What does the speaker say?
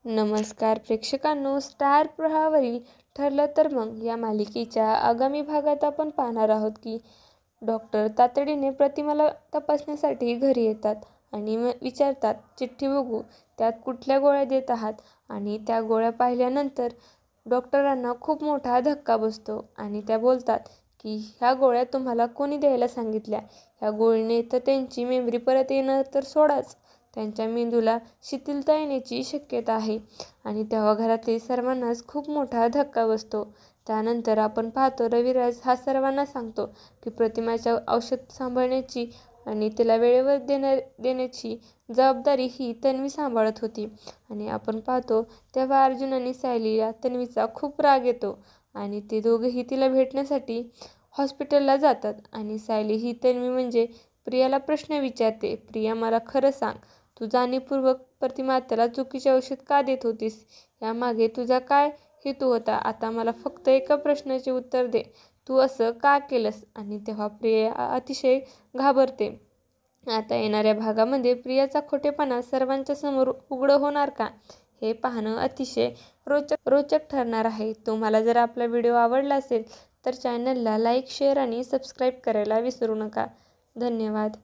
नमस्कार प्रेक्षकांनो, स्टार प्रवाहावरील ठरलं तर मग या मालिकेच्या आगामी भागात आपण पाहणार आहोत की डॉक्टर तातडीने प्रतिमाला तपासण्यासाठी घरी येतात आणि विचारतात, चिठ्ठी बघू, त्यात कुठल्या गोळ्या देत आहात. आणि त्या गोळ्या पाहिल्यानंतर डॉक्टरांना खूप मोठा धक्का बसतो आणि त्या बोलतात की ह्या गोळ्या तुम्हाला कोणी द्यायला सांगितल्या. ह्या गोळीने तर त्यांची मेमरी परत येणं तर सोडाच, त्यांच्या मेंदूला शिथिलता येण्याची शक्यता आहे. आणि तेव्हा घरातील सर्वांनाच खूप मोठा धक्का बसतो. त्यानंतर आपण पाहतो रविराज हा सर्वांना सांगतो की प्रतिमाच्या औषध सांभाळण्याची आणि तिला वेळेवर देण्याची जबाबदारी ही तन्वी सांभाळत होती. आणि आपण पाहतो तेव्हा अर्जुन आणि सायलीला तन्वीचा खूप राग येतो आणि ते दोघेही तिला भेटण्यासाठी हॉस्पिटलला जातात. आणि सायली ही तन्वी म्हणजे प्रियाला प्रश्न विचारते, प्रिया मला खरं सांग, तू जाणीवपूर्वक प्रतिमाताला चुकीचे औषध का देत होतीस? यामागे तुझा काय हेतू होता? आता मला फक्त एका प्रश्नाचे उत्तर दे, तू असं का केलंस? आणि तेव्हा प्रिया अतिशय घाबरते. आता येणाऱ्या भागामध्ये प्रियाचा खोटेपणा सर्वांच्या समोर उघडं होणार का, हे पाहणं अतिशय रोचक ठरणार आहे. तुम्हाला जर आपला व्हिडिओ आवडला असेल तर चॅनलला लाईक, शेअर आणि सबस्क्राईब करायला विसरू नका. धन्यवाद.